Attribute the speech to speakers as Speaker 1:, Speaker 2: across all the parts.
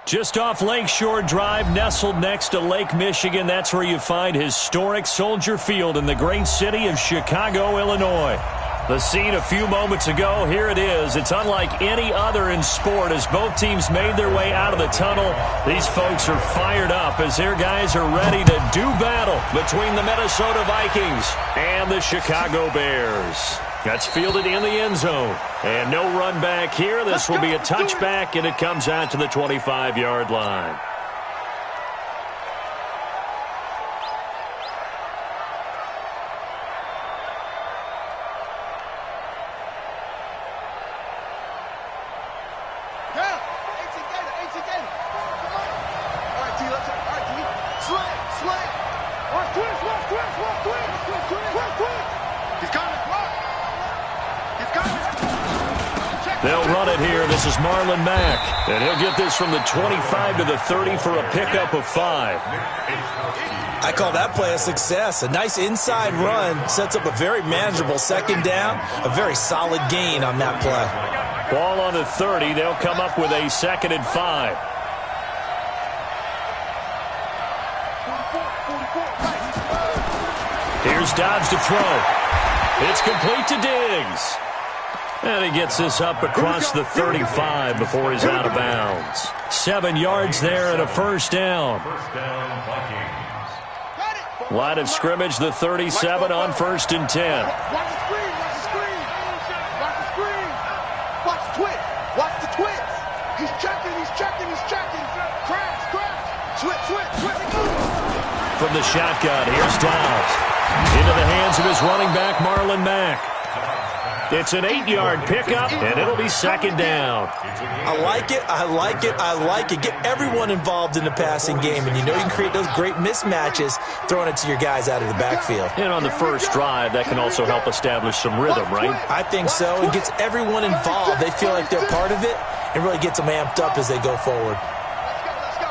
Speaker 1: Just off Lakeshore Drive, nestled next to Lake Michigan, that's where you find historic Soldier Field in the great city of Chicago, Illinois. The scene a few moments ago, here it is. It's unlike any other in sport as both teams made their way out of the tunnel. These folks are fired up as their guys are ready to do battle between the Minnesota Vikings and the Chicago Bears. That's fielded in the end zone. And no run back here. This will be a touchback, and it comes out to the 25-yard line. They'll run it here. This is Marlon Mack. And he'll get this from the 25 to the 30 for a pickup of 5.
Speaker 2: I call that play a success. A nice inside run sets up a very manageable second down. A very solid gain on that play.
Speaker 1: Ball on the 30. They'll come up with a 2nd and 5. Here's Dobbs to throw. It's complete to Diggs. And he gets this up across the 35 before he's out of bounds. 7 yards there and a first down. Line of scrimmage, the 37 on 1st and 10.
Speaker 3: Watch the screen, watch the screen. Watch the screen. Watch the twitch. Watch the twitch. He's checking. Crash. Switch.
Speaker 1: From the shotgun, here's Dobbs. Into the hands of his running back, Marlon Mack. It's an 8-yard pickup, and it'll be 2nd down.
Speaker 2: I like it. Get everyone involved in the passing game, and you know you can create those great mismatches throwing it to your guys out of the backfield.
Speaker 1: And on the first drive, that can also help establish some rhythm, right?
Speaker 2: I think so. It gets everyone involved. They feel like they're part of it, and really gets them amped up as they go forward.
Speaker 3: Let's go.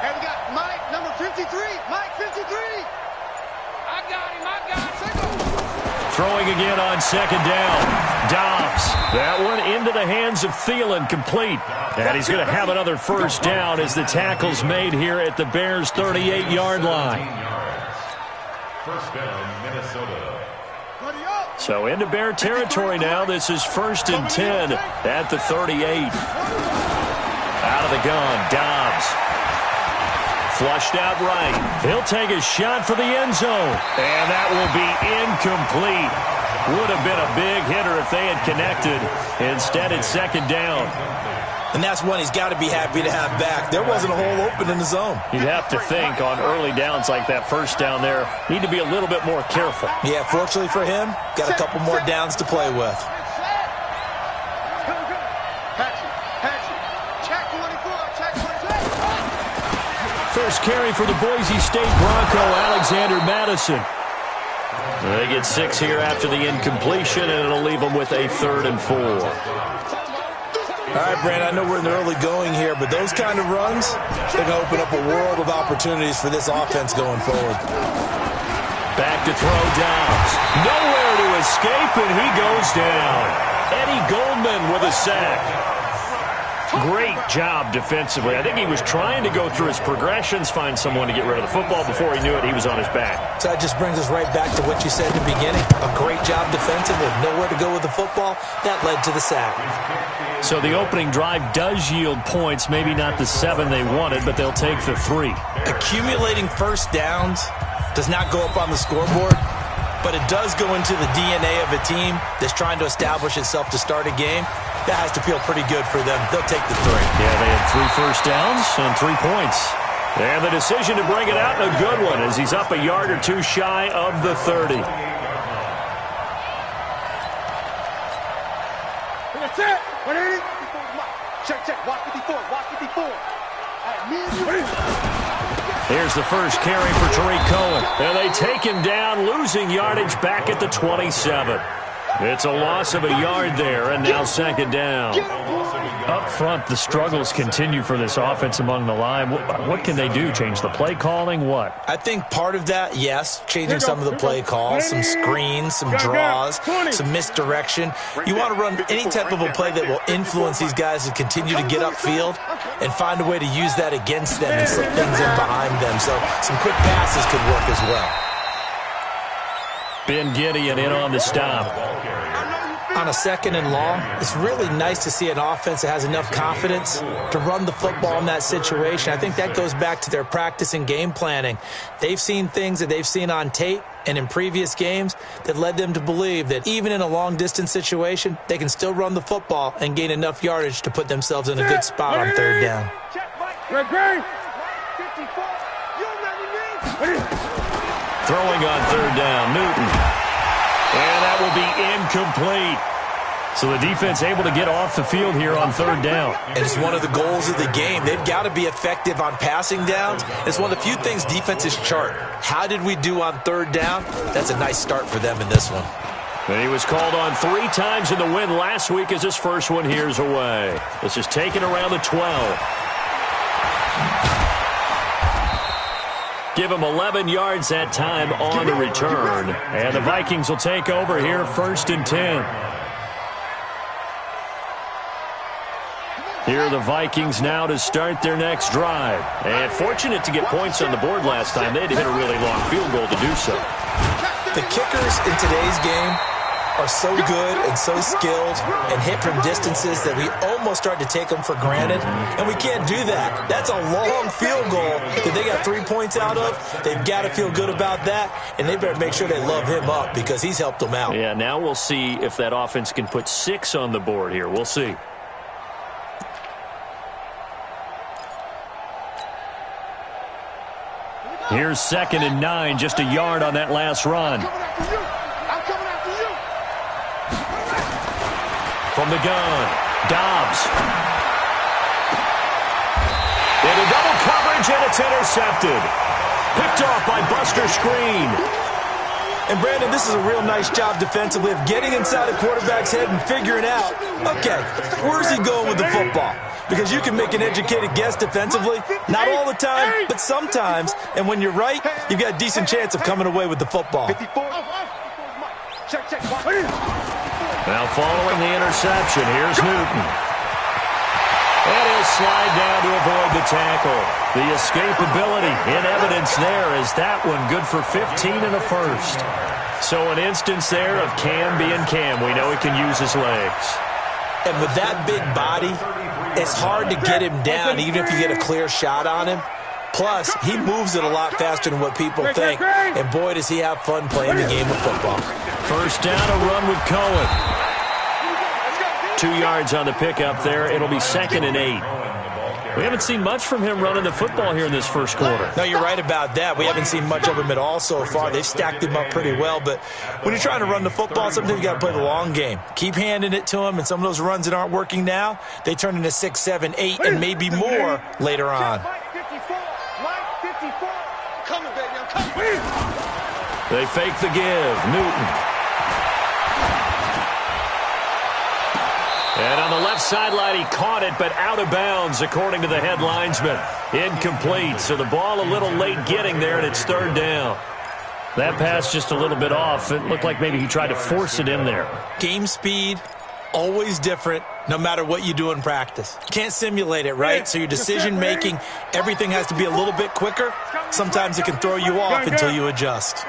Speaker 3: Hey, we got Mike, number 53. Mike, 53. I got him.
Speaker 1: Throwing again on 2nd down. Dobbs. That one into the hands of Thielen, complete. And he's going to have another first down as the tackle's made here at the Bears' 38-yard line.
Speaker 4: First down, Minnesota.
Speaker 1: So into Bear territory now. This is 1st and 10 at the 38. Out of the gun, Dobbs. Flushed out right. He'll take a shot for the end zone. And that will be incomplete. Would have been a big hitter if they had connected. Instead, it's 2nd down.
Speaker 2: And that's one he's got to be happy to have back. There wasn't a hole open in the zone.
Speaker 1: You'd have to think on early downs like that first down there, need to be a little bit more careful.
Speaker 2: Yeah, fortunately for him, got a couple more downs to play with.
Speaker 1: First carry for the Boise State Bronco, Alexander Madison. They get 6 here after the incompletion, and it'll leave them with a 3rd and 4.
Speaker 2: All right, Brandon, I know we're in the early going here, but those kind of runs, they're going to open up a world of opportunities for this offense going forward.
Speaker 1: Back to throw, Dobbs. Nowhere to escape, and he goes down. Eddie Goldman with a sack. Great job defensively. I think he was trying to go through his progressions, find someone to get rid of the football. Before he knew it, he was on his back.
Speaker 2: So that just brings us right back to what you said in the beginning. A great job defensively. Nowhere to go with the football. That led to the sack.
Speaker 1: So the opening drive does yield points. Maybe not the 7 they wanted, but they'll take the 3.
Speaker 2: Accumulating first downs does not go up on the scoreboard, but it does go into the DNA of a team that's trying to establish itself to start a game. That has to feel pretty good for them. They'll take the 3.
Speaker 1: Yeah, they had 3 first downs and 3 points. And the decision to bring it out, a good one, as he's up a yard or 2 shy of the 30.
Speaker 3: That's it. 180. Check. Watch 54.
Speaker 1: Here's the first carry for Tariq Cohen. And they take him down, losing yardage back at the 27. It's a loss of a yard there, and now second down. Up front, the struggles continue for this offense among the line. What can they do? Change the play calling? What?
Speaker 2: I think part of that, yes, changing some of the play calls, some screens, some draws, some misdirection. You want to run any type of a play that will influence these guys to continue to get upfield and find a way to use that against them and slip things in behind them. So some quick passes could work as well.
Speaker 1: Ben Gideon in on the stop.
Speaker 2: On a second and long, it's really nice to see an offense that has enough confidence to run the football in that situation. I think that goes back to their practice and game planning. They've seen things that they've seen on tape and in previous games that led them to believe that even in a long-distance situation, they can still run the football and gain enough yardage to put themselves in a good spot on third down.
Speaker 1: Throwing on third down, Newton. And that will be incomplete. So the defense able to get off the field here on third down.
Speaker 2: And it's one of the goals of the game. They've got to be effective on passing downs. It's one of the few things defenses chart. How did we do on third down? That's a nice start for them in this one.
Speaker 1: And he was called on 3 times in the win last week as his first one here's away. This is taken around the 12. Give him 11 yards that time on the return. And the Vikings will take over here, 1st and 10. Here are the Vikings now to start their next drive. And fortunate to get points on the board last time. They had to hit a really long field goal to do so.
Speaker 2: The kickers in today's game are so good and so skilled and hit from distances that we almost start to take them for granted, and we can't do that. That's a long field goal that they got 3 points out of. They've got to feel good about that, and they better make sure they love him up because he's helped them out.
Speaker 1: Yeah, now we'll see if that offense can put 6 on the board here. We'll see. Here's 2nd and 9, just a yard on that last run. From the gun, Dobbs. Into double coverage, and it's intercepted. Picked off by Buster Screen.
Speaker 2: And, Brandon, this is a real nice job defensively of getting inside a quarterback's head and figuring out, okay, where's he going with the football? Because you can make an educated guess defensively. Not all the time, but sometimes. And when you're right, you've got a decent chance of coming away with the football.
Speaker 1: Now following the interception, here's Newton. And he'll slide down to avoid the tackle. The escapability in evidence there is that one good for 15 and a first. So an instance there of Cam being Cam. We know he can use his legs.
Speaker 2: And with that big body, it's hard to get him down even if you get a clear shot on him. Plus, he moves it a lot faster than what people think. And boy, does he have fun playing the game of football.
Speaker 1: First down, a run with Cohen. 2 yards on the pickup there. It'll be 2nd and 8. We haven't seen much from him running the football here in this first quarter.
Speaker 2: No, you're right about that. We haven't seen much of him at all so far. They've stacked him up pretty well. But when you're trying to run the football, sometimes you got to play the long game. Keep handing it to him, and some of those runs that aren't working now, they turn into 6, 7, 8, and maybe more later on.
Speaker 1: They fake the give. Newton. And on the left sideline, he caught it, but out of bounds, according to the head linesman. Incomplete, so the ball a little late getting there, and it's 3rd down. That pass just a little bit off. It looked like maybe he tried to force it in there.
Speaker 2: Game speed, always different, no matter what you do in practice. You can't simulate it, right? So your decision-making, everything has to be a little bit quicker. Sometimes it can throw you off until you adjust.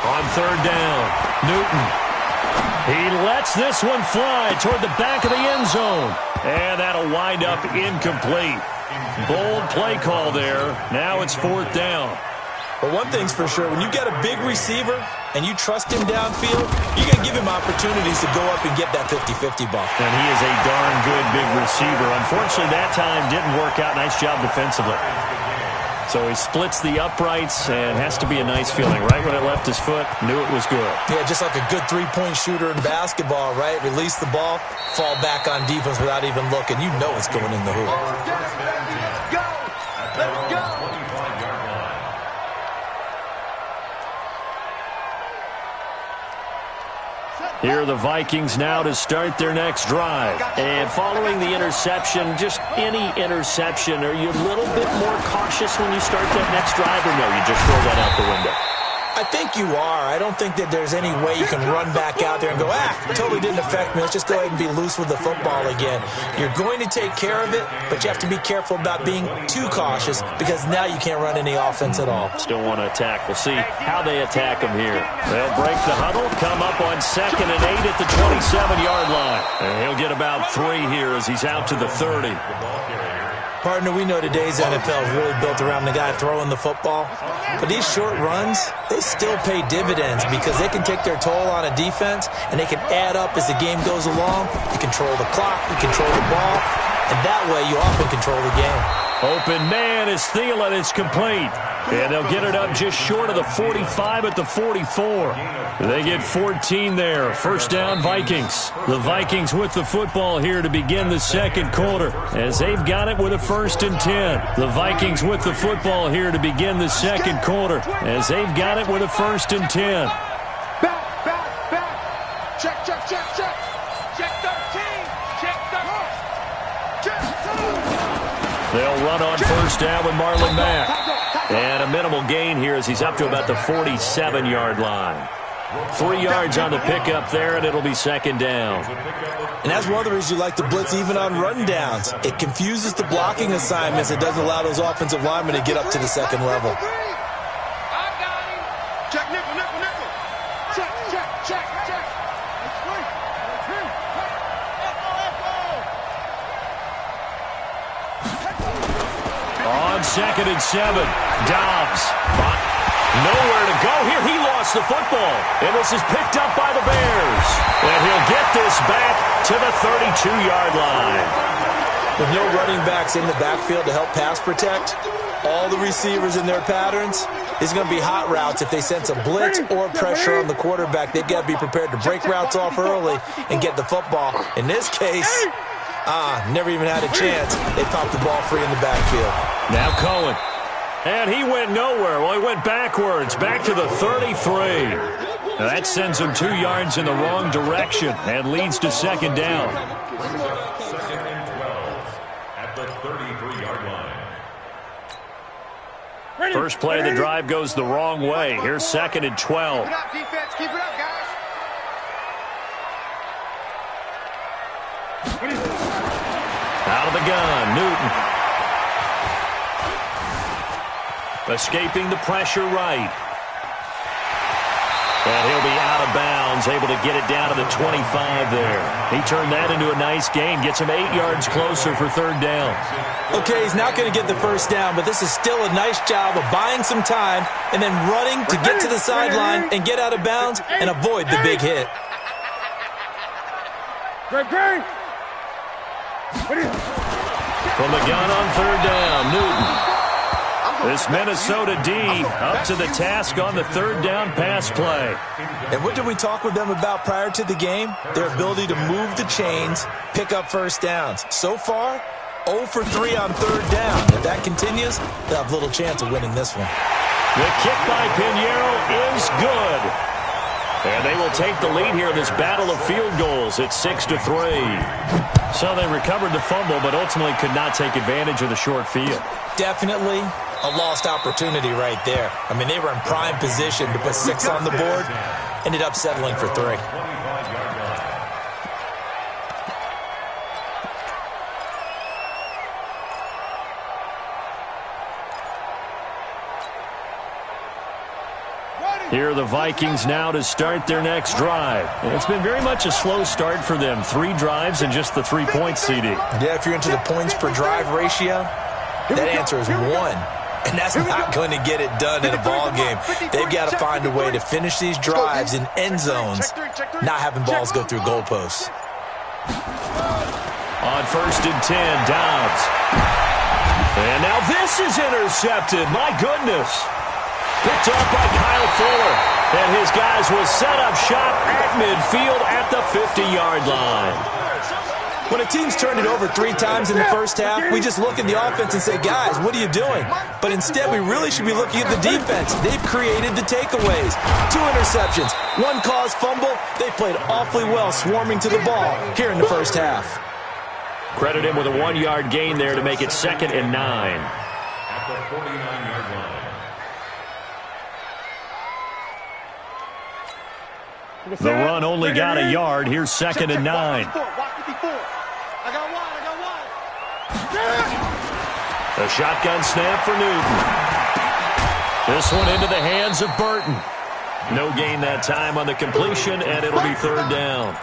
Speaker 1: On 3rd down, Newton. He lets this one fly toward the back of the end zone. And that'll wind up incomplete. Bold play call there. Now it's 4th down.
Speaker 2: But one thing's for sure, when you got a big receiver and you trust him downfield, you're going to give him opportunities to go up and get that 50-50 ball.
Speaker 1: And he is a darn good big receiver. Unfortunately, that time didn't work out. Nice job defensively. So he splits the uprights and has to be a nice feeling. Right when it left his foot, knew it was good.
Speaker 2: Yeah, just like a good three-point shooter in basketball, right? Release the ball, fall back on defense without even looking. You know it's going in the hoop.
Speaker 3: Go! Let's go!
Speaker 1: Here are the Vikings now to start their next drive.
Speaker 5: And following the interception, just any interception, are you a little bit more cautious when you start that next drive, or no, you just throw that out the window?
Speaker 2: I think you are. I don't think that there's any way you can run back out there and go, totally didn't affect me. Let's just go ahead and be loose with the football again. You're going to take care of it, but you have to be careful about being too cautious because now you can't run any offense at all.
Speaker 5: Still want to attack. We'll see how they attack them here.
Speaker 1: They'll break the huddle, come up on 2nd and 8 at the 27-yard line. And he'll get about 3 here as he's out to the 30.
Speaker 2: Partner, we know today's NFL is really built around the guy throwing the football. But these short runs, they still pay dividends because they can take their toll on a defense, and they can add up as the game goes along. You control the clock, you control the ball, and that way you often control the game.
Speaker 1: Open man is Thielen. It's complete. And they'll get it up just short of the 45 at the 44. They get 14 there. First down, Vikings. The Vikings with the football here to begin the second quarter as they've got it with a 1st and 10. The Vikings with the football here to begin the second quarter as they've got it with a 1st and 10.
Speaker 3: Back. Check. Check 13. Check 13. Check.
Speaker 1: They'll run on first down with Marlon Mack. And a minimal gain here as he's up to about the 47-yard line. 3 yards on the pickup there, and it'll be 2nd down.
Speaker 2: And that's one of the reasons you like to blitz even on run downs. It confuses the blocking assignments. It doesn't allow those offensive linemen to get up to the second level.
Speaker 3: I got him. Check nickel. Check.
Speaker 1: On 2nd and 7, Dobbs. Nowhere to go here. He lost the football. And this is picked up by the Bears. And he'll get this back to the 32-yard line.
Speaker 2: With no running backs in the backfield to help pass protect, all the receivers in their patterns, it's going to be hot routes. If they sense a blitz or pressure on the quarterback, they've got to be prepared to break routes off early and get the football. In this case, never even had a chance. They popped the ball free in the backfield.
Speaker 1: Now Cohen. And he went nowhere. Well, he went backwards, back to the 33. Now that sends him 2 yards in the wrong direction and leads to 2nd down.
Speaker 4: 2nd and 12 at the 33-yard line.
Speaker 1: First play of the drive goes the wrong way. Here's 2nd and 12.
Speaker 3: Keep it up, defense. Keep it up, guys.
Speaker 1: Out of the gun, Newton. Escaping the pressure right. And he'll be out of bounds, able to get it down to the 25 there. He turned that into a nice gain, gets him 8 yards closer for 3rd down.
Speaker 2: Okay, he's not going to get the first down, but this is still a nice job of buying some time and then running to get to the sideline and get out of bounds and avoid the big hit.
Speaker 1: From the gun on 3rd down, Newton. This Minnesota D up to the task on the 3rd down pass play.
Speaker 2: And what did we talk with them about prior to the game? Their ability to move the chains, pick up first downs. So far, 0 for 3 on 3rd down. If that continues, they'll have little chance of winning this one.
Speaker 1: The kick by Pinheiro is good. And they will take the lead here in this battle of field goals at 6-3. So they recovered the fumble, but ultimately could not take advantage of the short field.
Speaker 2: Definitely a lost opportunity right there. I mean, they were in prime position to put 6 on the board, ended up settling for 3.
Speaker 1: Here are the Vikings now to start their next drive. And it's been very much a slow start for them. 3 drives and just the 3-point CD.
Speaker 2: Yeah, if you're into the points per drive ratio, that answer is 1. And that's not going to get it done in a ball game. They've got to find a way to finish these drives in end zones, not having balls go through goalposts.
Speaker 1: On 1st and 10, Dobbs. And now this is intercepted. My goodness. Picked up by Kyle Fuller. And his guys will set up shop at midfield at the 50-yard line.
Speaker 2: When a team's turned it over 3 times in the first half, we just look at the offense and say, guys, what are you doing? But instead, we really should be looking at the defense. They've created the takeaways. 2 interceptions, 1 caused fumble. They played awfully well swarming to the ball here in the first half.
Speaker 5: Credit him with a 1-yard gain there to make it 2nd and 9.
Speaker 4: At the 49-yard line.
Speaker 1: The run only got a yard. Here's 2nd and 9. A shotgun snap for Newton. This one into the hands of Burton. No gain that time on the completion, and it'll be 3rd down.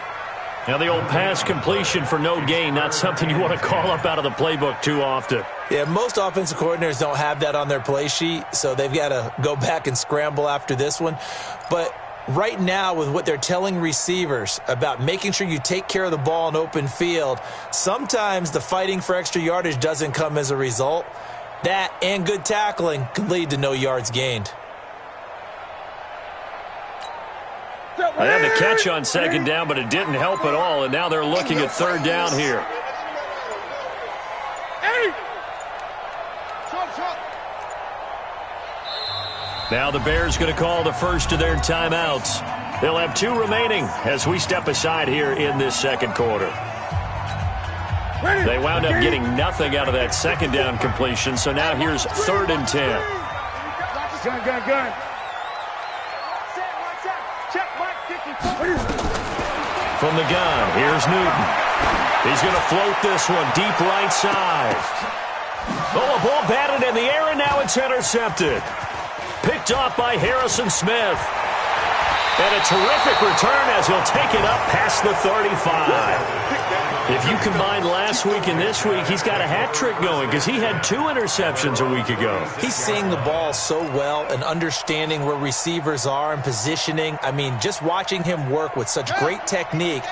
Speaker 1: Now the old pass completion for no gain, not something you want to call up out of the playbook too often.
Speaker 2: Yeah, most offensive coordinators don't have that on their play sheet, so they've got to go back and scramble after this one. But right now, with what they're telling receivers about making sure you take care of the ball in open field, sometimes the fighting for extra yardage doesn't come as a result. That and good tackling can lead to no yards gained.
Speaker 1: They had the catch on 2nd down, but it didn't help at all, and now they're looking at 3rd down here. Now the Bears going to call the first of their timeouts. They'll have 2 remaining as we step aside here in this 2nd quarter. They wound up getting nothing out of that 2nd down completion, so now here's 3rd and 10.
Speaker 3: Gun.
Speaker 1: From the gun, here's Newton. He's going to float this one deep right side. Oh, a ball batted in the air, and now it's intercepted. Picked off by Harrison Smith. And a terrific return as he'll take it up past the 35. If you combine last week and this week, he's got a hat trick going because he had 2 interceptions a week ago.
Speaker 2: He's seeing the ball so well and understanding where receivers are and positioning. I mean, just watching him work with such great technique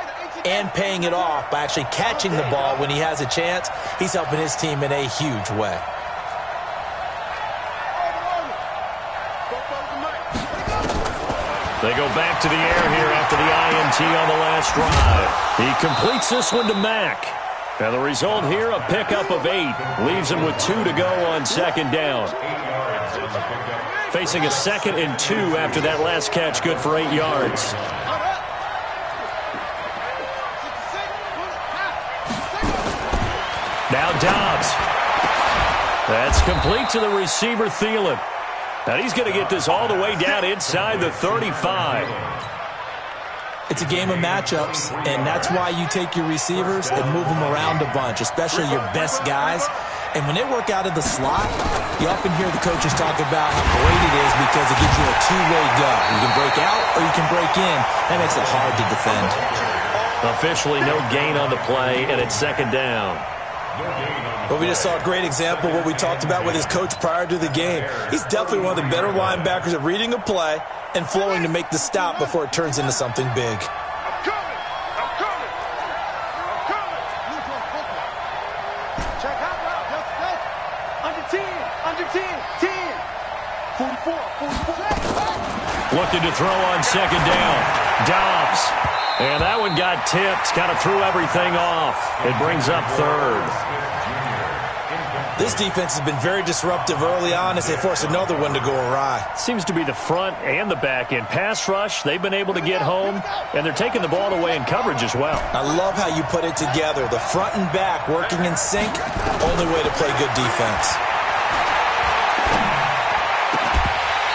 Speaker 2: and paying it off by actually catching the ball when he has a chance, he's helping his team in a huge way.
Speaker 1: They go back to the air here after the INT on the last drive. He completes this one to Mack. And the result here, a pickup of 8. Leaves him with 2 to go on 2nd down. Facing a 2nd and 2 after that last catch, good for 8 yards. Now Dobbs. That's complete to the receiver, Thielen. And he's going to get this all the way down inside the 35.
Speaker 2: It's a game of matchups, and that's why you take your receivers and move them around a bunch, especially your best guys. And when they work out of the slot, you often hear the coaches talk about how great it is because it gives you a 2-way go. You can break out or you can break in. That makes it hard to defend.
Speaker 1: Officially no gain on the play, and it's 2nd down.
Speaker 2: But we just saw a great example of what we talked about with his coach prior to the game. He's definitely one of the better linebackers at reading a play and flowing to make the stop before it turns into something big.
Speaker 3: I'm coming. Check out route. Let's go. Under 10. 44.
Speaker 1: Looking to throw on 2nd down. Dobbs. And that one got tipped. Kind of threw everything off. It brings up 3rd.
Speaker 2: This defense has been very disruptive early on as they force another one to go awry.
Speaker 1: Seems to be the front and the back end. Pass rush, they've been able to get home, and they're taking the ball away in coverage as well.
Speaker 2: I love how you put it together. The front and back working in sync, only way to play good defense.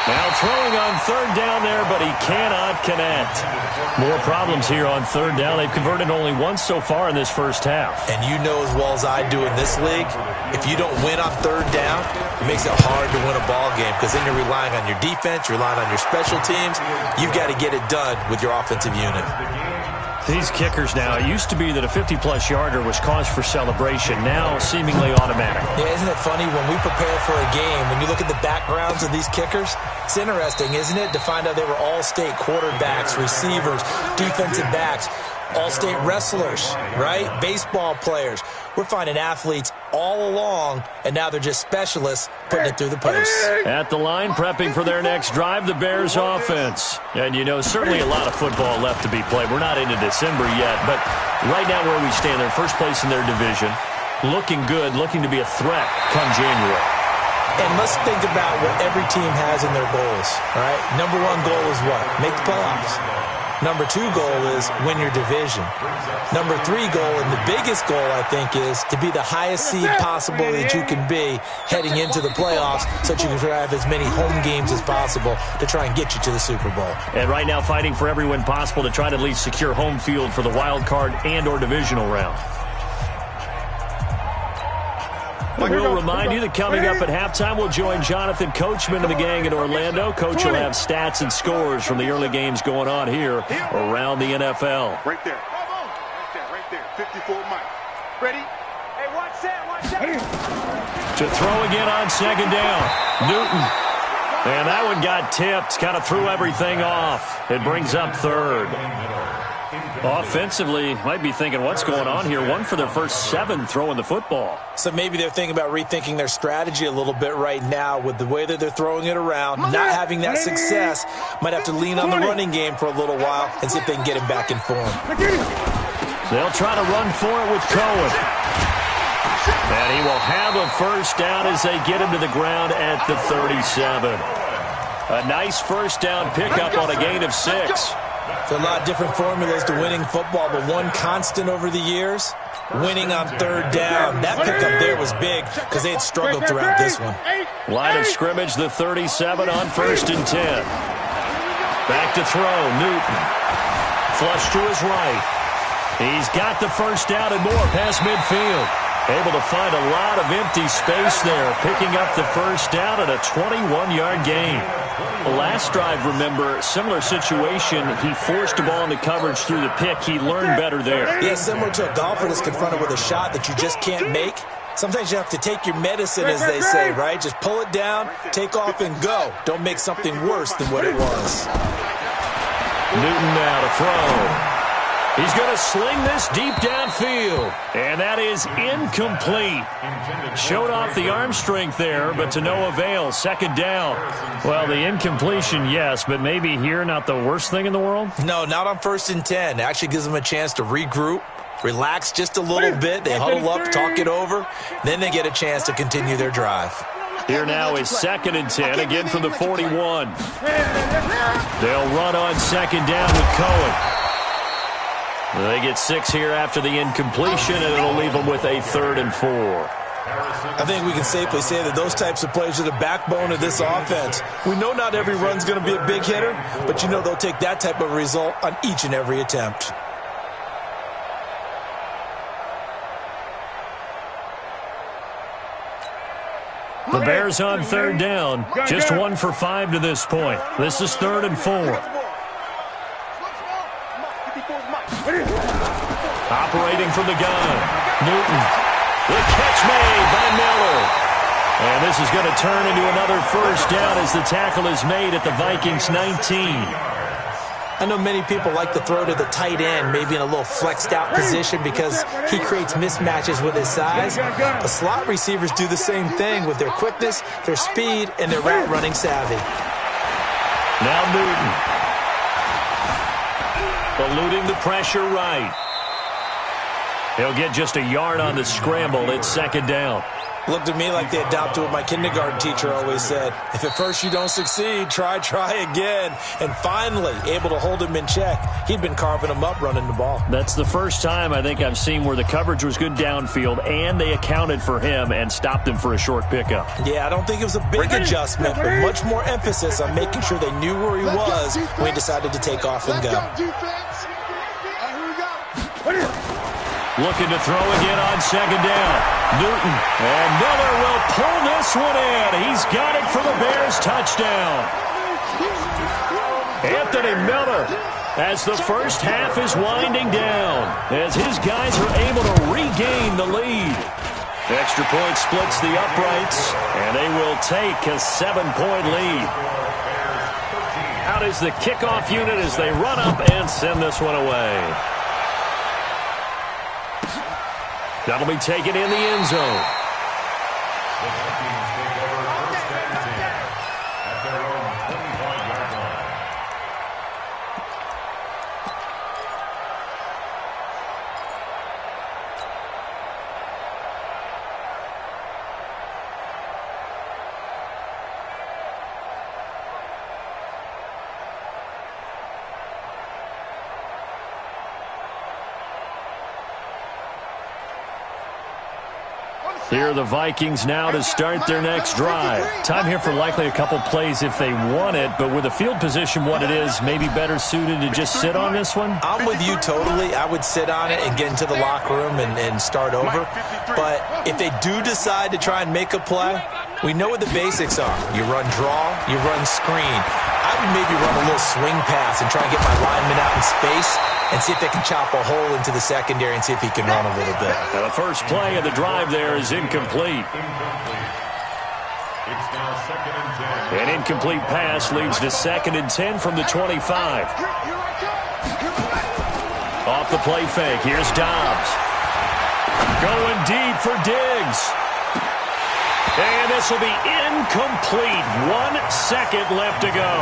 Speaker 1: Now throwing on 3rd down there, but he cannot connect. More problems here on 3rd down. They've converted only once so far in this first half.
Speaker 2: And you know as well as I do in this league, if you don't win on 3rd down, it makes it hard to win a ball game because then you're relying on your defense, you're relying on your special teams. You've got to get it done with your offensive unit.
Speaker 1: These kickers now, it used to be that a 50-plus yarder was cause for celebration. Now seemingly automatic.
Speaker 2: Yeah, isn't it funny when we prepare for a game, when you look at the backgrounds of these kickers, it's interesting, isn't it, to find out they were all-state quarterbacks, receivers, defensive backs. all-state wrestlers, right? Baseball players. We're finding athletes all along, and now they're just specialists putting it through the post.
Speaker 1: At the line, prepping for their next drive, the Bears offense. And, you know, certainly a lot of football left to be played. We're not into December yet, but right now where we stand, they're first place in their division. Looking good, looking to be a threat come January.
Speaker 2: And let's think about what every team has in their goals, all right? Number one goal is what? Make the playoffs. Number two goal is win your division. Number three goal, and the biggest goal, I think, is to be the highest seed possible that you can be heading into the playoffs so that you can have as many home games as possible to try and get you to the Super Bowl.
Speaker 1: And right now fighting for every win possible to try to at least secure home field for the wild card and or divisional round. We'll remind you that coming up at halftime, we'll join Jonathan Coachman and the gang in Orlando. Coach will have stats and scores from the early games going on here around the NFL.
Speaker 3: Right there. Right there. 54 Mike. Ready? Hey, watch that.
Speaker 1: To throw again on second down. Newton. And that one got tipped. Kind of threw everything off. It brings up third. Offensively, might be thinking, what's going on here? One for their first 7 throwing the football.
Speaker 2: So maybe they're thinking about rethinking their strategy a little bit right now with the way that they're throwing it around. Not having that success, might have to lean on the running game for a little while and see if they can get him back in form.
Speaker 1: They'll try to run for it with Cohen. And he will have a first down as they get him to the ground at the 37. A nice first down pickup on a gain of 6.
Speaker 2: There are a lot of different formulas to winning football, but one constant over the years, winning on third down. That pickup there was big because they had struggled throughout this one.
Speaker 1: Line of scrimmage, the 37 on 1st and 10. Back to throw, Newton. Flush to his right. He's got the first down and more past midfield. Able to find a lot of empty space there, picking up the first down at a 21-yard gain. Last drive, remember, similar situation. He forced the ball into coverage through the pick. He learned better there.
Speaker 2: Yeah, similar to a golfer that's confronted with a shot that you just can't make. Sometimes you have to take your medicine, as they say, right? Just pull it down, take off, and go. Don't make something worse than what it was.
Speaker 1: Newton now to throw. He's going to sling this deep downfield. And that is incomplete. Showed off the arm strength there, but to no avail. Second down. Well, the incompletion, yes, but maybe here not the worst thing in the world?
Speaker 2: No, not on 1st and 10. It actually gives them a chance to regroup, relax just a little bit. They huddle up, talk it over. Then they get a chance to continue their drive.
Speaker 1: Here now is 2nd and 10, again from the 41. They'll run on 2nd down with Cohen. They get 6 here after the incompletion, and it'll leave them with a 3rd and 4.
Speaker 2: I think we can safely say that those types of plays are the backbone of this offense. We know not every run's going to be a big hitter, but you know they'll take that type of result on each and every attempt.
Speaker 1: The Bears on 3rd down, just 1 for 5 to this point. This is 3rd and 4. Operating from the gun, Newton. The catch made by Miller. And this is going to turn into another first down as the tackle is made at the Vikings 19.
Speaker 2: I know many people like to throw to the tight end, maybe in a little flexed out position because he creates mismatches with his size. But slot receivers do the same thing with their quickness, their speed, and their route running savvy.
Speaker 1: Now Newton. Eluding the pressure right. He'll get just a yard on the scramble. It's 2nd down.
Speaker 2: Looked to me like they adopted what my kindergarten teacher always said. If at first you don't succeed, try again. And finally, able to hold him in check. He'd been carving him up running the ball.
Speaker 1: That's the first time I think I've seen where the coverage was good downfield, and they accounted for him and stopped him for a short pickup.
Speaker 2: Yeah, I don't think it was a big adjustment, but much more emphasis on making sure they knew where he was when he decided to take off and go.
Speaker 1: Looking to throw again on 2nd down. Newton. And Miller will pull this one in. He's got it for the Bears touchdown. Anthony Miller, as the first half is winding down, as his guys are able to regain the lead. Extra point splits the uprights, and they will take a 7-point lead. Out is the kickoff unit as they run up and send this one away. That'll be taken in the end zone.
Speaker 4: The Vikings take over first and 10 at their own 25-yard line.
Speaker 1: Here are the Vikings now to start their next drive. Time here for likely a couple plays if they want it, but with the field position what it is, maybe better suited to just sit on this one?
Speaker 2: I'm with you totally. I would sit on it and get into the locker room and start over. But if they do decide to try and make a play, we know what the basics are. You run draw, you run screen. I would maybe run a little swing pass and try and get my lineman out in space and see if they can chop a hole into the secondary and see if he can run a little bit.
Speaker 1: Now the first play of the drive there is incomplete.
Speaker 4: It's now 2nd and 10.
Speaker 1: An incomplete pass leads to 2nd and 10 from the 25. Off the play fake, here's Dobbs. Going deep for Diggs. And this will be incomplete. 1 second left to go.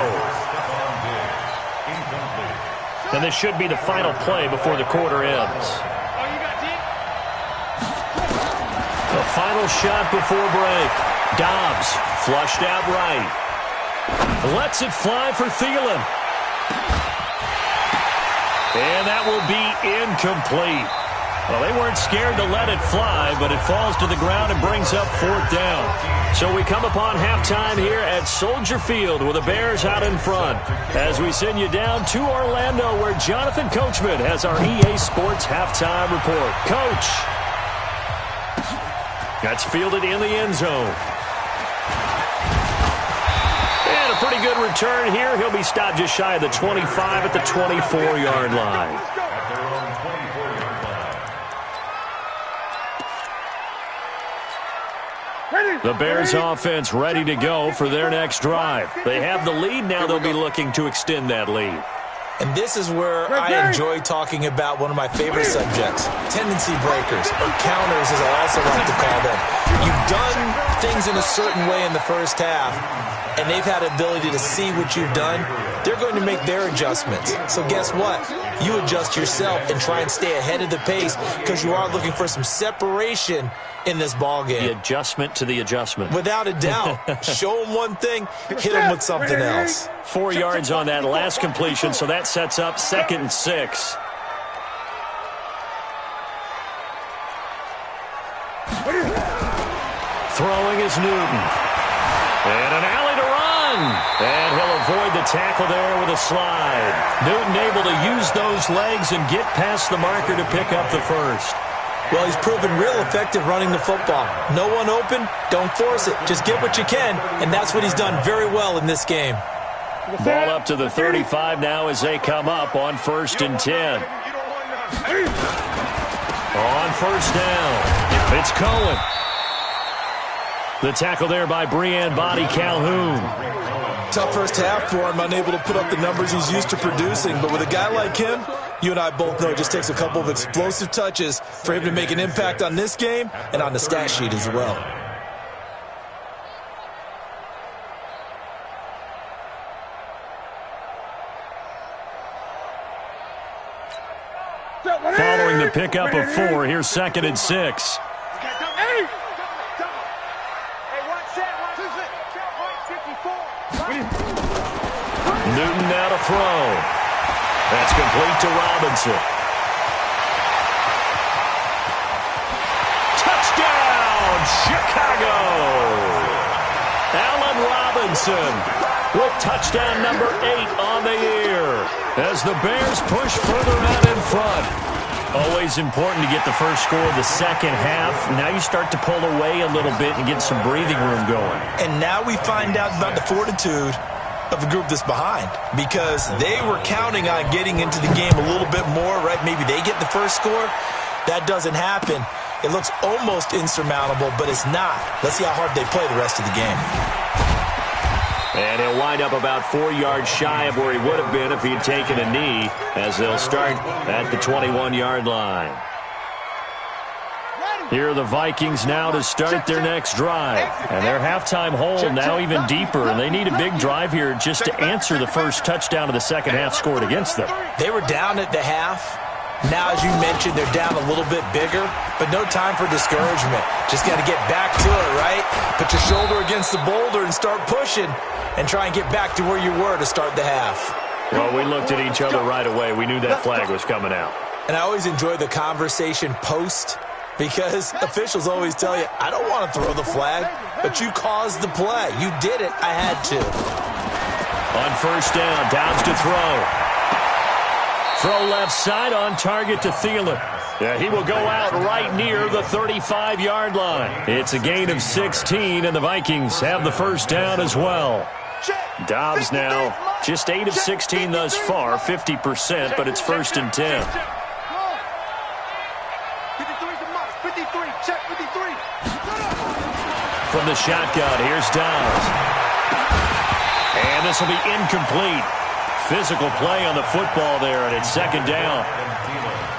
Speaker 1: And this should be the final play before the quarter ends. The final shot before break. Dobbs flushed out right. Lets it fly for Thielen. And that will be incomplete. Well, they weren't scared to let it fly, but it falls to the ground and brings up 4th down. So we come upon halftime here at Soldier Field with the Bears out in front as we send you down to Orlando where Jonathan Coachman has our EA Sports halftime report. Coach. That's fielded in the end zone. And a pretty good return here. He'll be stopped just shy of the 25 at the 24-yard line. The Bears offense ready to go for their next drive. They have the lead now. They'll be looking to extend that lead.
Speaker 2: And this is where I enjoy talking about one of my favorite subjects, tendency breakers, or counters as I also like to call them. You've done things in a certain way in the first half, and they've had the ability to see what you've done. They're going to make their adjustments. So guess what? You adjust yourself and try and stay ahead of the pace because you are looking for some separation in this ball game.
Speaker 1: The adjustment to the adjustment.
Speaker 2: Without a doubt. Show them one thing, hit them with something else.
Speaker 1: 4 yards on that last completion, so that sets up 2nd and 6. Throwing is Newton. And an alley to run. And he'll avoid the tackle there with a slide. Newton able to use those legs and get past the marker to pick up the first.
Speaker 2: Well, he's proven real effective running the football. No one open, don't force it. Just get what you can, and that's what he's done very well in this game.
Speaker 1: Ball up to the 35 now as they come up on 1st and 10. On 1st down, it's Cohen. The tackle there by Brean Body Calhoun.
Speaker 2: Tough first half for him, unable to put up the numbers he's used to producing. But with a guy like him, you and I both know it just takes a couple of explosive touches for him to make an impact on this game and on the stat sheet as well.
Speaker 1: Following the pickup of 4, here's 2nd and 6. Newton now to throw. That's complete to Robinson. Touchdown, Chicago! Allen Robinson with touchdown number 8 on the year as the Bears push further out in front. Always important to get the first score of the second half. Now you start to pull away a little bit and get some breathing room going.
Speaker 2: And now we find out about the fortitude of the group that's behind because they were counting on getting into the game a little bit more, right? Maybe they get the first score. That doesn't happen. It looks almost insurmountable, but it's not. Let's see how hard they play the rest of the game.
Speaker 1: And he'll wind up about 4 yards shy of where he would have been if he had taken a knee as they'll start at the 21-yard line. Here are the Vikings now to start their next drive. And their halftime hole now even deeper, and they need a big drive here just to answer the first touchdown of the second half scored against them.
Speaker 2: They were down at the half. Now, as you mentioned, they're down a little bit bigger, but no time for discouragement. Just got to get back to it, right? Put your shoulder against the boulder and start pushing and try and get back to where you were to start the half.
Speaker 1: Well, we looked at each other right away. We knew that flag was coming out.
Speaker 2: And I always enjoy the conversation post because officials always tell you, I don't want to throw the flag, but you caused the play. You did it. I had to.
Speaker 1: On first down, Dobbs to throw. Throw left side on target to Thielen. Yeah, he will go out right near the 35-yard line. It's a gain of 16, and the Vikings have the first down as well. Dobbs now just 8 of 16 thus far, 50%, but it's first and 10.
Speaker 3: 53's a must. 53. Check 53.
Speaker 1: From the shotgun, here's Dobbs. And this will be incomplete. Physical play on the football there, and it's second down.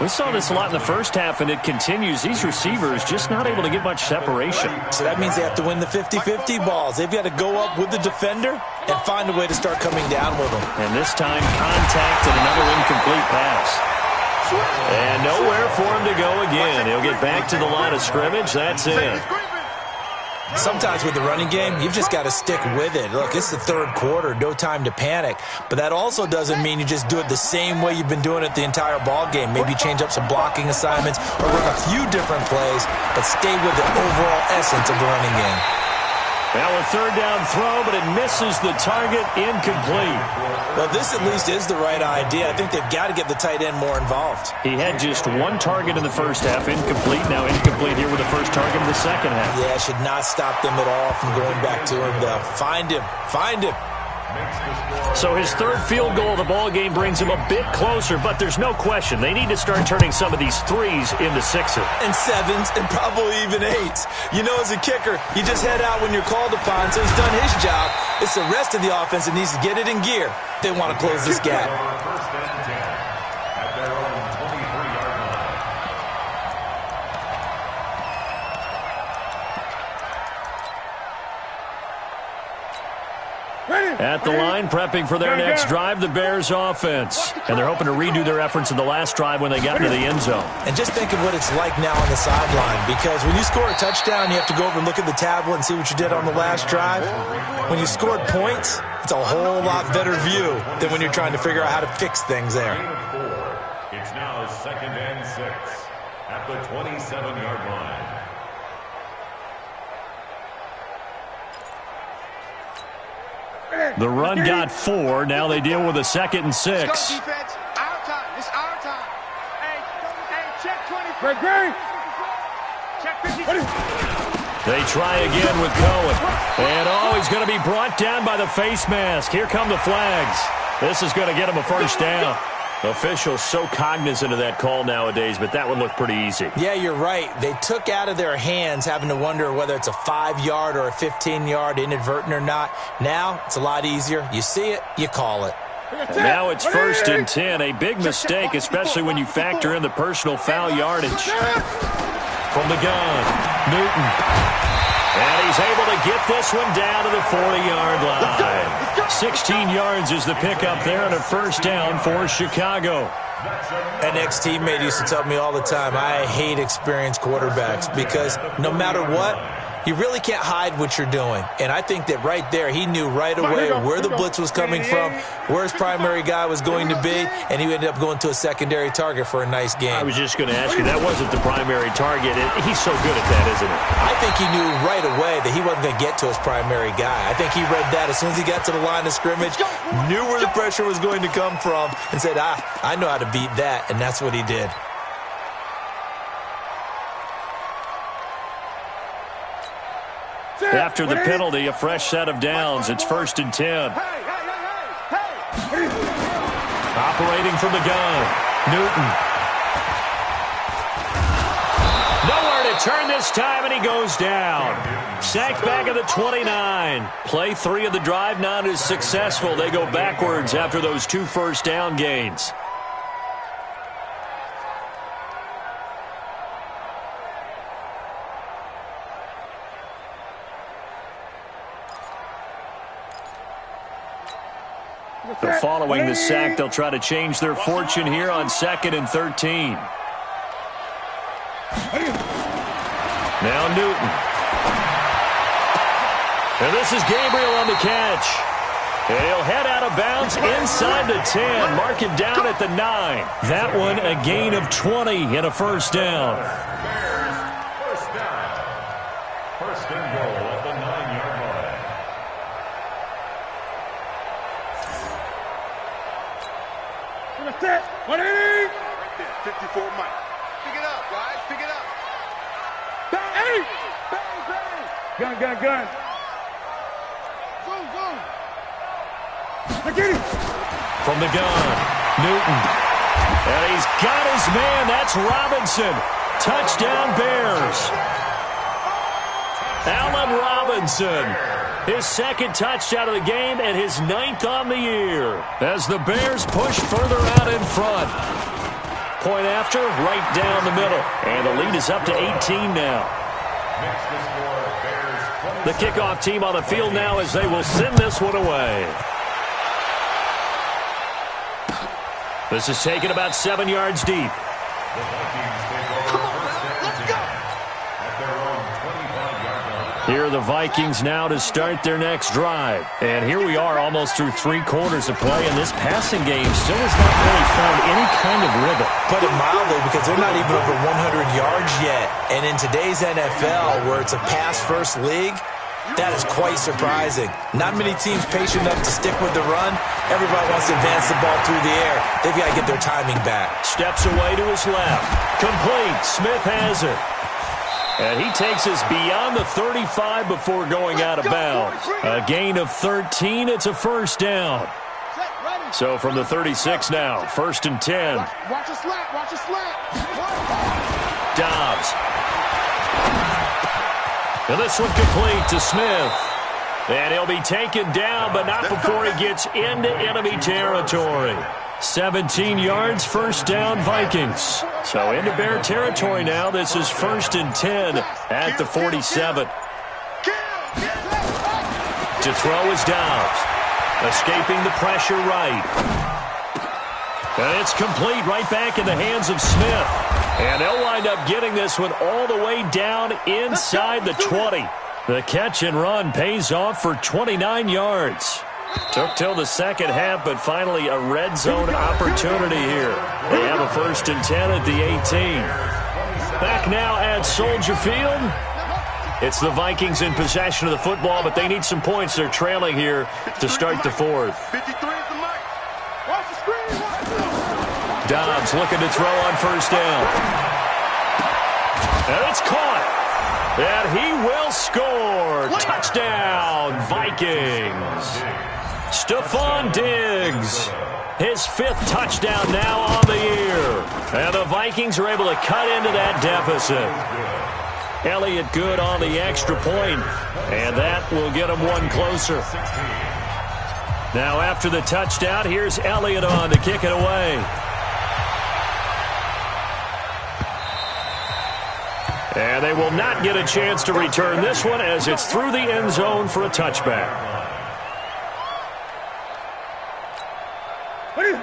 Speaker 1: We saw this a lot in the first half, and it continues. These receivers just not able to get much separation.
Speaker 2: So that means they have to win the 50-50 balls. They've got to go up with the defender and find a way to start coming down with them.
Speaker 1: And this time, contact and another incomplete pass. And nowhere for him to go again. He'll get back to the line of scrimmage. That's it.
Speaker 2: Sometimes with the running game, you've just got to stick with it. Look, it's the third quarter, no time to panic. But that also doesn't mean you just do it the same way you've been doing it the entire ball game. Maybe change up some blocking assignments or run a few different plays, but stay with the overall essence of the running game.
Speaker 1: Now a third down throw, but it misses the target, incomplete.
Speaker 2: Well, this at least is the right idea. I think they've got to get the tight end more involved.
Speaker 1: He had just one target in the first half, incomplete. Now incomplete here with the first target in the second half.
Speaker 2: Yeah, should not stop them at all from going back to him, though. Find him. Find him.
Speaker 1: So his third field goal of the ball game brings him a bit closer, but there's no question they need to start turning some of these threes into sixes.
Speaker 2: And sevens, and probably even eights. You know, as a kicker, you just head out when you're called upon, so he's done his job. It's the rest of the offense that needs to get it in gear. They want to close this gap.
Speaker 4: First and 10 at their own 23-yard line.
Speaker 1: At the line, prepping for their next drive, the Bears offense. And they're hoping to redo their efforts in the last drive when they got into the end zone.
Speaker 2: And just think of what it's like now on the sideline, because when you score a touchdown, you have to go over and look at the tablet and see what you did on the last drive. When you scored points, it's a whole lot better view than when you're trying to figure out how to fix things there.
Speaker 4: It's now second and 6 at the 27-yard line.
Speaker 1: The run got 4. Now they deal with a second and 6.
Speaker 3: Let's go, defense. Our time. It's our time. Hey, check 23. Check 50.
Speaker 1: They try again with Cohen. And he's going to be brought down by the face mask. Here come the flags. This is going to get him a first down. Officials so cognizant of that call nowadays, but that one looked pretty easy.
Speaker 2: Yeah, you're right. They took out of their hands having to wonder whether it's a 5-yard or a 15-yard, inadvertent or not. Now, it's a lot easier. You see it, you call it.
Speaker 1: And now it's first and 10. A big mistake, especially when you factor in the personal foul yardage. From the gun, Newton. And he's able to get this one down to the 40-yard line. 16 yards is the pickup there and a first down for Chicago.
Speaker 2: An ex-teammate used to tell me all the time, I hate experienced quarterbacks because no matter what, you really can't hide what you're doing. And I think that right there, he knew right away where the blitz was coming from, where his primary guy was going to be, and he ended up going to a secondary target for a nice game.
Speaker 1: I was just going to ask you, that wasn't the primary target. He's so good at that, isn't he?
Speaker 2: I think he knew right away that he wasn't going to get to his primary guy. I think he read that as soon as he got to the line of scrimmage, knew where the pressure was going to come from, and said, I know how to beat that, and that's what he did.
Speaker 1: After the penalty, a fresh set of downs. It's first and 10. Operating from the gun, Newton. Nowhere to turn this time, and he goes down. Sacked back at the 29. Play 3 of the drive not as successful. They go backwards after those 2 first down gains. But following the sack, they'll try to change their fortune here on 2nd and 13. Now Newton. And this is Gabriel on the catch. And he'll head out of bounds inside the 10. Mark it down at the 9. That one a gain of 20 and a first down.
Speaker 4: First down. First and goal at the 9-yard line.
Speaker 3: Set. 180. Right there. 54 Mike. Pick it up, guys. Pick it up. Bang! Bang, bang. Gun. Zoom.
Speaker 1: From the gun, Newton. And he's got his man. That's Robinson. Touchdown Bears. Allen Robinson. His second touchdown of the game and his 9th on the year. As the Bears push further out in front. Point after, right down the middle. And the lead is up to 18 now. The kickoff team on the field now as they will send this one away. This is taken about 7 yards deep.
Speaker 4: The Vikings take over first and 10 at their own 25-yard line.
Speaker 1: Here are the Vikings now to start their next drive. And here we are almost through 3 quarters of play, and this passing game still has not really found any kind of rhythm.
Speaker 2: Put it mildly, because they're not even over 100 yards yet. And in today's NFL, where it's a pass-first league, that is quite surprising. Not many teams patient enough to stick with the run. Everybody wants to advance the ball through the air. They've got to get their timing back.
Speaker 1: Steps away to his left. Complete. Smith has it. And he takes us beyond the 35 before going out of bounds. A gain of 13. It's a first down. So from the 36 now, 1st and 10.
Speaker 3: Watch a slant.
Speaker 1: Dobbs. And this one complete to Smith. And he'll be taken down, but not before he gets into enemy territory. 17 yards, first down, Vikings. So into Bear territory now. This is 1st and 10 at the 47. To throw is Dobbs. Escaping the pressure right. And it's complete right back in the hands of Smith. And they'll wind up getting this one all the way down inside the 20. The catch and run pays off for 29 yards. Took till the second half, but finally a red zone opportunity here. They have a 1st and 10 at the 18. Back now at Soldier Field. It's the Vikings in possession of the football, but they need some points. They're trailing here to start the 4th.
Speaker 3: 53 is the mic. Watch the screen.
Speaker 1: Dobbs looking to throw on 1st down. And it's caught. And he will score. Touchdown, Vikings. Stephon Diggs. His 5th touchdown now on the year. And the Vikings are able to cut into that deficit. Elliott good on the extra point. And that will get him one closer. Now after the touchdown, here's Elliott on to kick it away. And they will not get a chance to return this one as it's through the end zone for a touchback.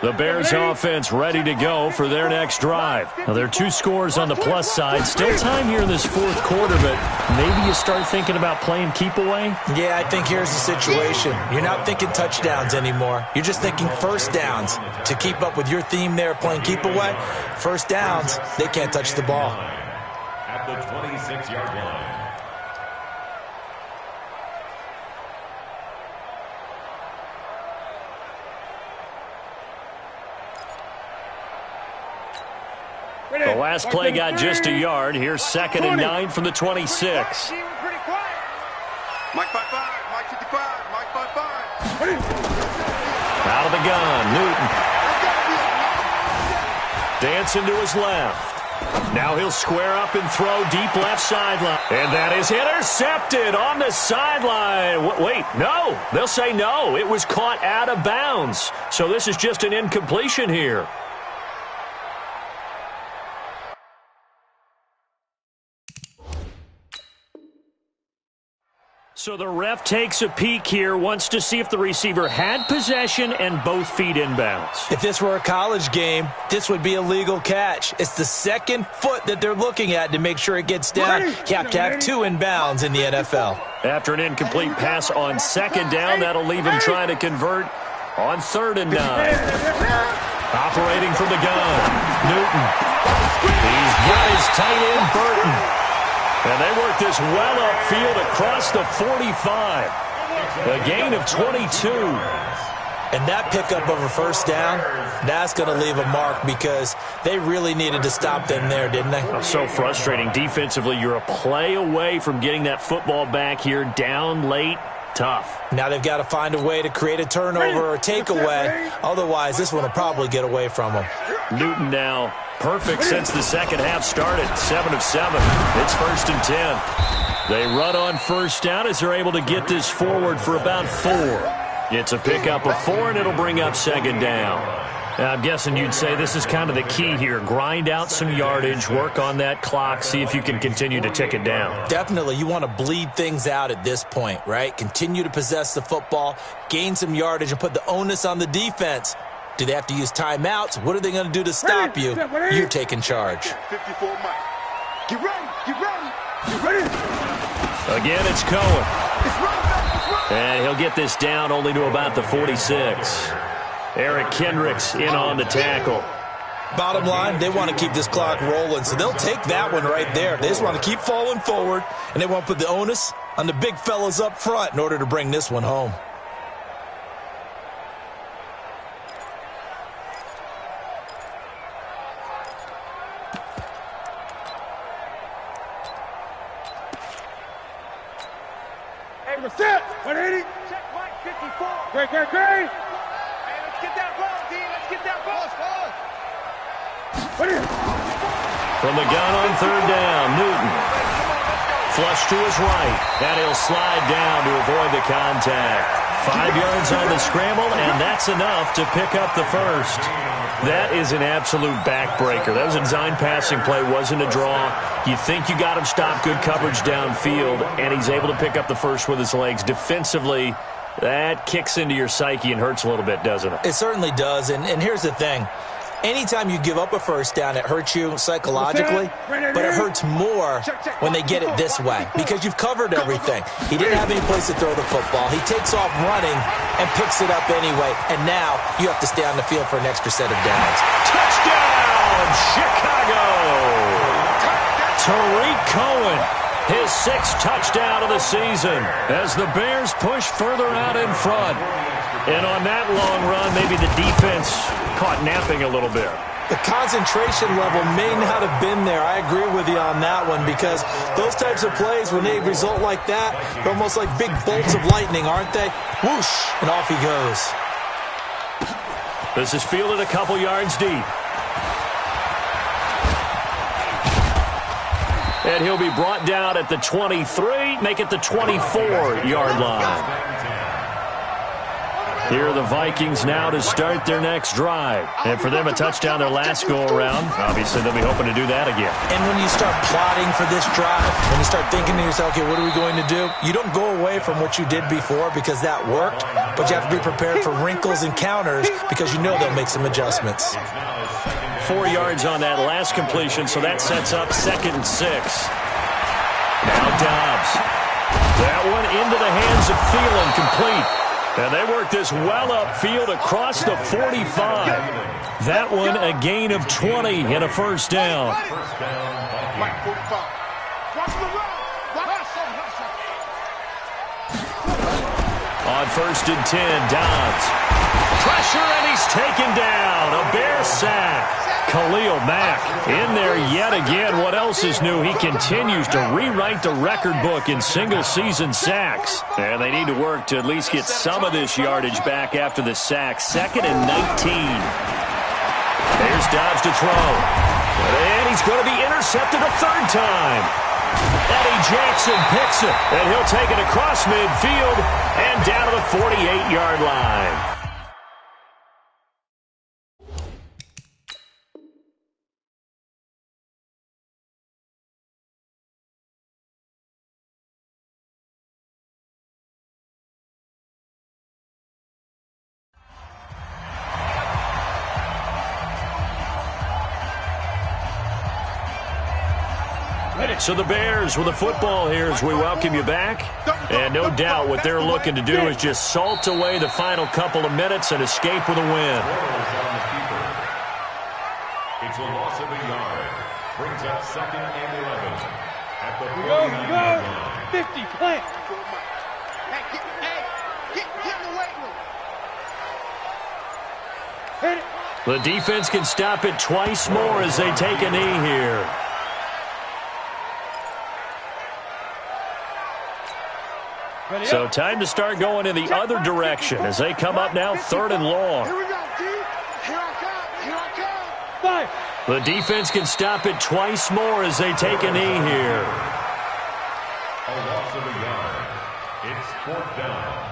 Speaker 1: The Bears offense ready to go for their next drive. Now, there are 2 scores on the plus side. Still time here in this 4th quarter, but maybe you start thinking about playing keep away?
Speaker 2: Yeah, I think here's the situation. You're not thinking touchdowns anymore. You're just thinking first downs. To keep up with your theme there, playing keep away, first downs, they can't touch the ball.
Speaker 4: At the 26-yard line.
Speaker 1: The last play got just a yard. Here's 2nd and 9 from the 26.
Speaker 3: Mike 55, Mike 55, Mike 55.
Speaker 1: Out of the gun, Newton. Dancing to his left. Now he'll square up and throw deep left sideline. And that is intercepted on the sideline. Wait, no. They'll say no. It was caught out of bounds. So this is just an incompletion here. So the ref takes a peek here, wants to see if the receiver had possession and both feet inbounds.
Speaker 2: If this were a college game, this would be a legal catch. It's the second foot that they're looking at to make sure it gets down. You have to have 2 inbounds in the NFL.
Speaker 1: After an incomplete pass on second down, that'll leave him trying to convert on 3rd and 9. Operating from the gun, Newton. He's got his tight end, Burton. And they work this well upfield across the 45. A gain of 22.
Speaker 2: And that pickup of a first down, that's going to leave a mark because they really needed to stop them there, didn't they?
Speaker 1: So frustrating. Defensively, you're a play away from getting that football back here down late. Tough.
Speaker 2: Now they've got to find a way to create a turnover or takeaway. Otherwise, this one will probably get away from them.
Speaker 1: Newton now perfect since the second half started. 7 of 7. It's 1st and 10. They run on first down as they're able to get this forward for about 4. It's a pickup of 4, and it'll bring up 2nd down. I'm guessing you'd say this is kind of the key here. Grind out some yardage, work on that clock, see if you can continue to tick it down.
Speaker 2: Definitely. You want to bleed things out at this point, right? Continue to possess the football, gain some yardage, and put the onus on the defense. Do they have to use timeouts? What are they going to do to stop you? You're taking charge.
Speaker 3: 54 Mike. Get ready. Get ready. Get ready.
Speaker 1: Again, it's Cohen. And he'll get this down only to about the 46. Eric Kendricks in on the tackle.
Speaker 2: Bottom line, they want to keep this clock rolling, so they'll take that one right there. They just want to keep falling forward, and they want to put the onus on the big fellas up front in order to bring this one home.
Speaker 3: Hey, we're set. 180. Check Mike 54. Great, great, great. Get that ball, D. Let's get that ball.
Speaker 1: From the gun on 3rd down, Newton. Flush to his right, and he'll slide down to avoid the contact. 5 yards on the scramble, and that's enough to pick up the first. That is an absolute backbreaker. That was a design passing play, wasn't a draw. You think you got him stopped, good coverage downfield, and he's able to pick up the first with his legs. Defensively, that kicks into your psyche and hurts a little bit, doesn't it?
Speaker 2: It certainly does, and here's the thing. Anytime you give up a first down, it hurts you psychologically, but it hurts more when they get it this way because you've covered everything. He didn't have any place to throw the football. He takes off running and picks it up anyway, and now you have to stay on the field for an extra set of downs.
Speaker 1: Touchdown, Chicago! Tariq Cohen, his 6th touchdown of the season as the Bears push further out in front. And on that long run, maybe the defense caught napping a little bit.
Speaker 2: The concentration level may not have been there. I agree with you on that one because those types of plays, when they result like that, they're almost like big bolts of lightning, aren't they? Whoosh, and off he goes.
Speaker 1: This is fielded a couple yards deep. And he'll be brought down at the 23, make it the 24-yard line. Here are the Vikings now to start their next drive. And for them, a touchdown their last go-around. Obviously, they'll be hoping to do that again.
Speaker 2: And when you start plotting for this drive, when you start thinking to yourself, okay, what are we going to do? You don't go away from what you did before because that worked, but you have to be prepared for wrinkles and counters because you know they'll make some adjustments.
Speaker 1: 4 yards on that last completion, so that sets up 2nd and 6. Now Dobbs. That one into the hands of Thielen, complete. And they work this well upfield across the 45. That one a gain of 20 and a first down.
Speaker 3: Mike 45.
Speaker 1: On 1st and 10, Dobbs. Pressure, and he's taken down. A Bear sack. Khalil Mack in there yet again. What else is new? He continues to rewrite the record book in single-season sacks. And they need to work to at least get some of this yardage back after the sack. 2nd and 19. There's Dobbs to throw. And he's going to be intercepted a 3rd time. Eddie Jackson picks it, and he'll take it across midfield and down to the 48-yard line. right, so the Bears with the football here as we welcome you back. And no doubt what they're looking to do is just salt away the final couple of minutes and escape with a win.
Speaker 4: It's a loss of a yard. Brings up 2nd and 11 at the 49-yard line.
Speaker 3: 50, plant. Get in the weight room. Hit it.
Speaker 1: The defense can stop it twice more as they take a knee here. So time to start going in the other direction as they come up now 3rd and long.
Speaker 3: Here we go, D. Here I come. Here I come. 5.
Speaker 1: The defense can stop it twice more as they take a knee here.
Speaker 4: A loss of a yard. It's 4th down.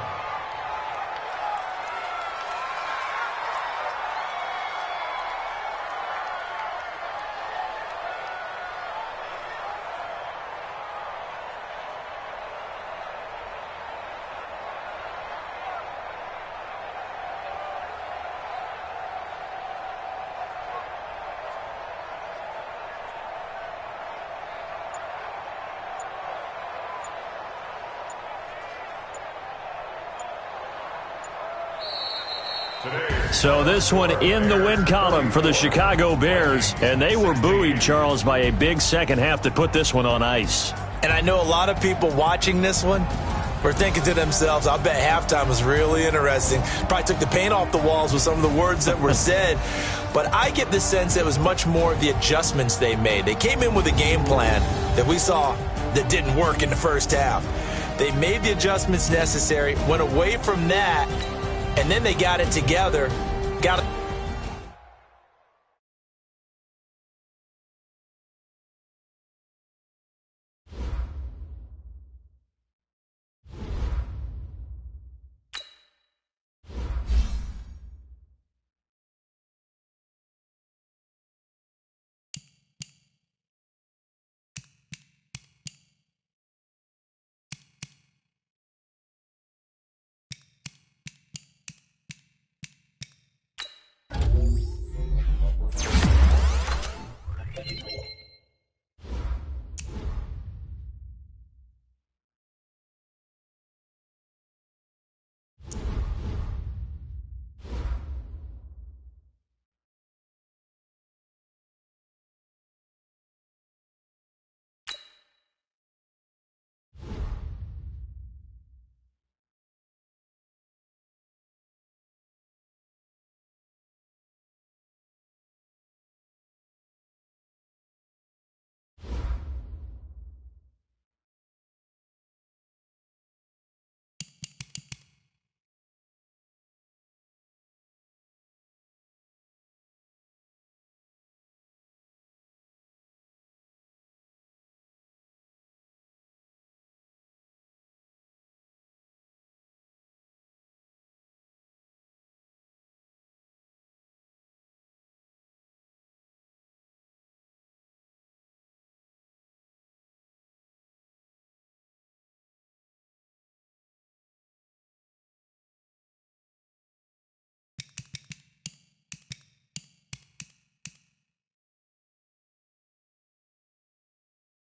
Speaker 1: So this one in the win column for the Chicago Bears, and they were buoyed, Charles, by a big second half that put this one on ice.
Speaker 2: And I know a lot of people watching this one were thinking to themselves, I bet halftime was really interesting. Probably took the paint off the walls with some of the words that were said. But I get the sense it was much more of the adjustments they made. They came in with a game plan that we saw that didn't work in the first half. They made the adjustments necessary, went away from that, and then they got it together, got it